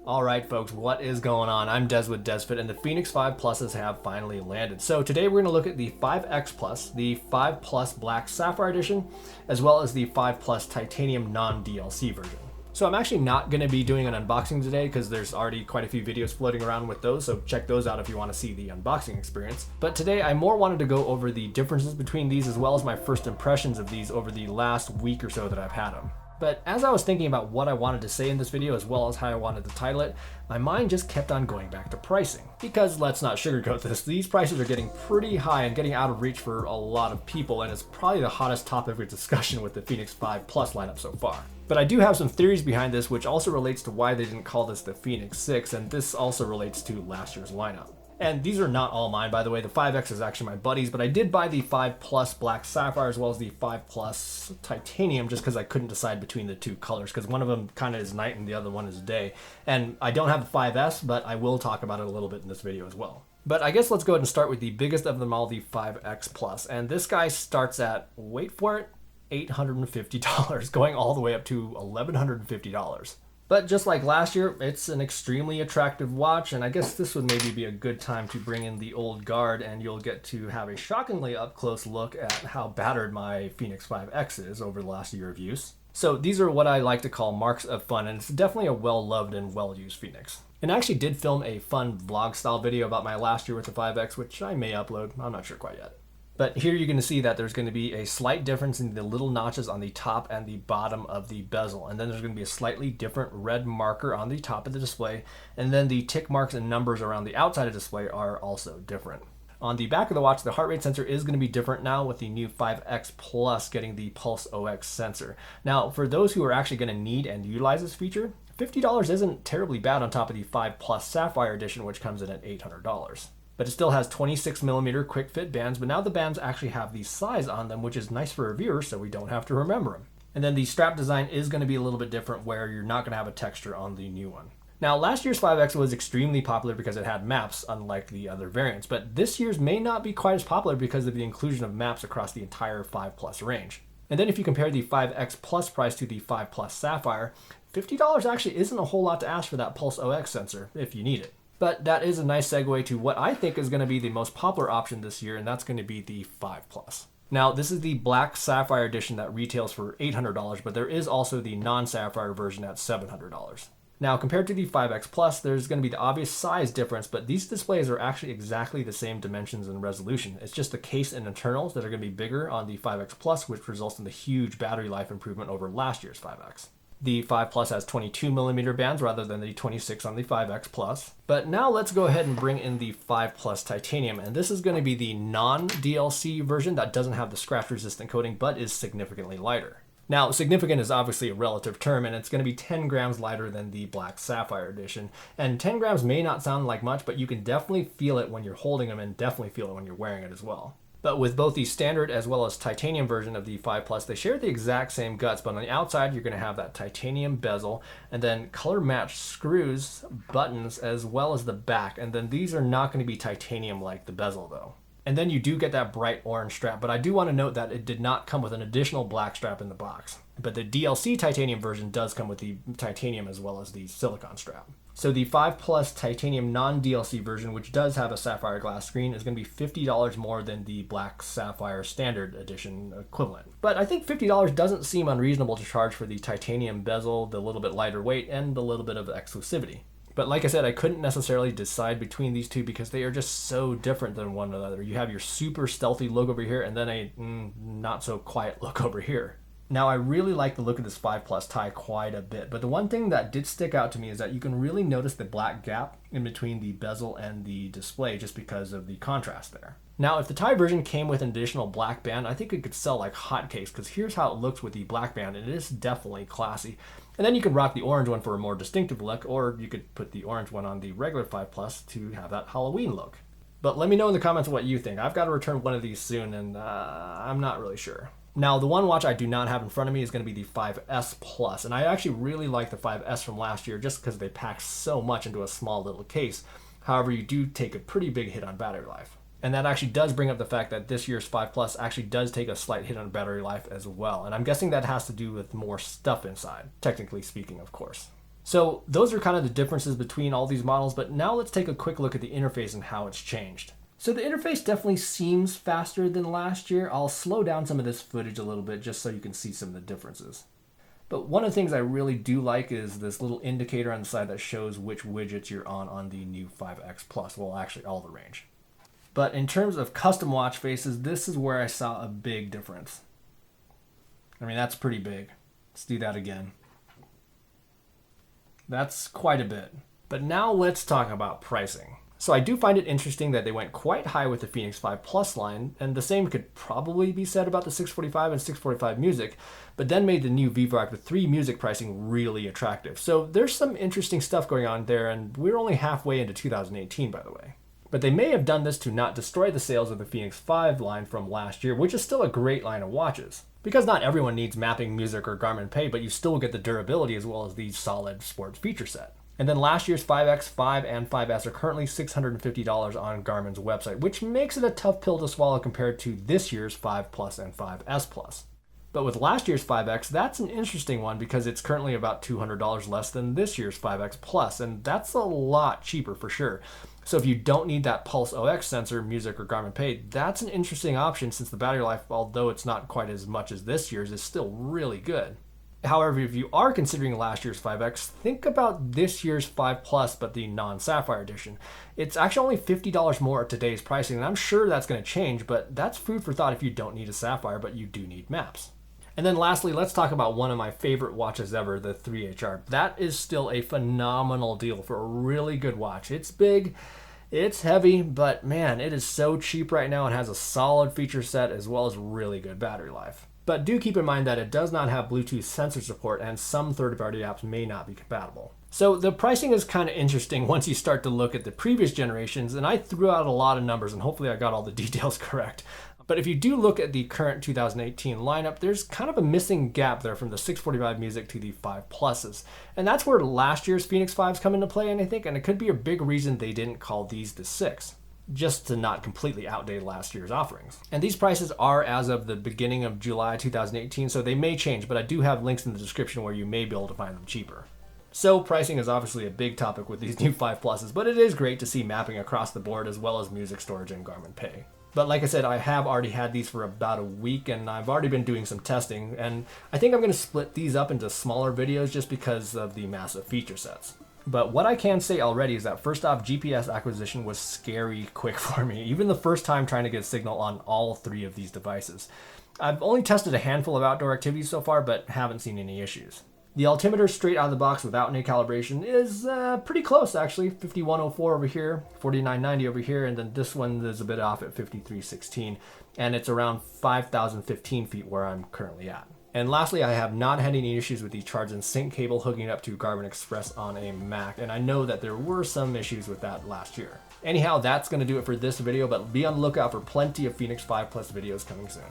Alright folks, what is going on? I'm Des with DesFit, and the Fenix 5 Pluses have finally landed. So today we're going to look at the 5X Plus, the 5 Plus Black Sapphire Edition, as well as the 5 Plus Titanium non-DLC version. So I'm actually not going to be doing an unboxing today because there's already quite a few videos floating around with those, so check those out if you want to see the unboxing experience. But today I more wanted to go over the differences between these as well as my first impressions of these over the last week or so that I've had them. But as I was thinking about what I wanted to say in this video as well as how I wanted to title it, my mind just kept on going back to pricing. Because let's not sugarcoat this, these prices are getting pretty high and getting out of reach for a lot of people, and it's probably the hottest topic of discussion with the Fenix 5 Plus lineup so far. But I do have some theories behind this, which also relates to why they didn't call this the Fenix 6, and this also relates to last year's lineup. And these are not all mine, by the way. The 5X is actually my buddy's, but I did buy the 5 Plus Black Sapphire as well as the 5 Plus Titanium just because I couldn't decide between the two colors, because one of them kind of is night and the other one is day. And I don't have the 5S, but I will talk about it a little bit in this video as well. But I guess let's go ahead and start with the biggest of them all, the 5X Plus. And this guy starts at, wait for it, $850, going all the way up to $1,150. But just like last year, it's an extremely attractive watch, and I guess this would maybe be a good time to bring in the old guard, and you'll get to have a shockingly up-close look at how battered my Fenix 5X is over the last year of use. So these are what I like to call marks of fun, and it's definitely a well-loved and well-used Fenix. And I actually did film a fun vlog-style video about my last year with the 5X, which I may upload, I'm not sure quite yet. But here you're going to see that there's going to be a slight difference in the little notches on the top and the bottom of the bezel. And then there's going to be a slightly different red marker on the top of the display. And then the tick marks and numbers around the outside of the display are also different. On the back of the watch, the heart rate sensor is going to be different now with the new 5X Plus getting the Pulse OX sensor. Now, for those who are actually going to need and utilize this feature, $50 isn't terribly bad on top of the 5 Plus Sapphire Edition, which comes in at $800. But it still has 26mm quick fit bands, but now the bands actually have the size on them, which is nice for reviewers so we don't have to remember them. And then the strap design is going to be a little bit different where you're not going to have a texture on the new one. Now last year's 5X was extremely popular because it had maps unlike the other variants, but this year's may not be quite as popular because of the inclusion of maps across the entire 5 Plus range. And then if you compare the 5X Plus price to the 5 Plus Sapphire, $50 actually isn't a whole lot to ask for that Pulse OX sensor if you need it. But that is a nice segue to what I think is going to be the most popular option this year, and that's going to be the 5 Plus. Now, this is the Black Sapphire Edition that retails for $800, but there is also the non-Sapphire version at $700. Now, compared to the 5X Plus, there's going to be the obvious size difference, but these displays are actually exactly the same dimensions and resolution. It's just the case and internals that are going to be bigger on the 5X Plus, which results in the huge battery life improvement over last year's 5X. The 5 Plus has 22mm bands rather than the 26 on the 5X Plus. But now let's go ahead and bring in the 5 Plus Titanium, and this is going to be the non-DLC version that doesn't have the scratch resistant coating but is significantly lighter. Now, significant is obviously a relative term, and it's going to be 10 grams lighter than the Black Sapphire Edition. And 10 grams may not sound like much, but you can definitely feel it when you're holding them and definitely feel it when you're wearing it as well. But with both the standard as well as titanium version of the 5 Plus, they share the exact same guts, but on the outside you're going to have that titanium bezel and then color matched screws, buttons, as well as the back. And then these are not going to be titanium like the bezel though. And then you do get that bright orange strap, but I do want to note that it did not come with an additional black strap in the box. But the DLC titanium version does come with the titanium as well as the silicone strap. So the 5 Plus Titanium non-DLC version, which does have a sapphire glass screen, is going to be $50 more than the Black Sapphire Standard Edition equivalent. But I think $50 doesn't seem unreasonable to charge for the titanium bezel, the little bit lighter weight, and the little bit of exclusivity. But like I said, I couldn't necessarily decide between these two because they are just so different than one another. You have your super stealthy look over here and then a not so quiet look over here. Now, I really like the look of this 5 Plus tie quite a bit, but the one thing that did stick out to me is that you can really notice the black gap in between the bezel and the display just because of the contrast there. Now, if the tie version came with an additional black band, I think it could sell like hotcakes because here's how it looks with the black band, and it is definitely classy. And then you can rock the orange one for a more distinctive look, or you could put the orange one on the regular 5 Plus to have that Halloween look. But let me know in the comments what you think. I've got to return one of these soon, and I'm not really sure. Now, the one watch I do not have in front of me is going to be the 5S Plus, and I actually really like the 5S from last year just because they pack so much into a small little case. However, you do take a pretty big hit on battery life. And that actually does bring up the fact that this year's 5 Plus actually does take a slight hit on battery life as well. And I'm guessing that has to do with more stuff inside, technically speaking, of course. So those are kind of the differences between all these models, but now let's take a quick look at the interface and how it's changed. So the interface definitely seems faster than last year. I'll slow down some of this footage a little bit just so you can see some of the differences. But one of the things I really do like is this little indicator on the side that shows which widgets you're on the new 5X Plus. Well, actually all the range. But in terms of custom watch faces, this is where I saw a big difference. I mean, that's pretty big. Let's do that again. That's quite a bit. But now let's talk about pricing. So I do find it interesting that they went quite high with the Fenix 5 Plus line, and the same could probably be said about the 645 and 645 Music, but then made the new Vivo Active 3 Music pricing really attractive. So there's some interesting stuff going on there, and we're only halfway into 2018, by the way. But they may have done this to not destroy the sales of the Fenix 5 line from last year, which is still a great line of watches. Because not everyone needs mapping, music, or Garmin Pay, but you still get the durability as well as the solid sports feature set. And then last year's 5X, 5, and 5S are currently $650 on Garmin's website, which makes it a tough pill to swallow compared to this year's 5 Plus and 5S Plus. But with last year's 5X, that's an interesting one because it's currently about $200 less than this year's 5X Plus, and that's a lot cheaper for sure. So if you don't need that Pulse OX sensor, music, or Garmin Pay, that's an interesting option since the battery life, although it's not quite as much as this year's, is still really good. However, if you are considering last year's 5X, think about this year's 5 Plus, but the non-Sapphire edition. It's actually only $50 more at today's pricing, and I'm sure that's going to change, but that's food for thought if you don't need a Sapphire, but you do need maps. And then lastly, let's talk about one of my favorite watches ever, the 3HR. That is still a phenomenal deal for a really good watch. It's big, it's heavy, but man, it is so cheap right now and has a solid feature set as well as really good battery life. But do keep in mind that it does not have Bluetooth sensor support and some third-party apps may not be compatible. So the pricing is kind of interesting once you start to look at the previous generations, and I threw out a lot of numbers and hopefully I got all the details correct. But if you do look at the current 2018 lineup, there's kind of a missing gap there from the 645 Music to the 5 Pluses. And that's where last year's Fenix 5s come into play, and I think, and it could be a big reason they didn't call these the 6. Just to not completely outdate last year's offerings. And these prices are as of the beginning of July 2018, so they may change, but I do have links in the description where you may be able to find them cheaper. So pricing is obviously a big topic with these new 5 Pluses, but it is great to see mapping across the board as well as music storage and Garmin Pay. But like I said, I have already had these for about a week and I've already been doing some testing, and I think I'm going to split these up into smaller videos just because of the massive feature sets. But what I can say already is that first off, GPS acquisition was scary quick for me, even the first time trying to get signal on all 3 of these devices. I've only tested a handful of outdoor activities so far, but haven't seen any issues. The altimeter straight out of the box without any calibration is pretty close actually, 5104 over here, 4990 over here, and then this one is a bit off at 5316, and it's around 5,015 feet where I'm currently at. And lastly, I have not had any issues with the charge and sync cable hooking it up to Garmin Express on a Mac, and I know that there were some issues with that last year. Anyhow, that's going to do it for this video, but be on the lookout for plenty of Fenix 5 Plus videos coming soon.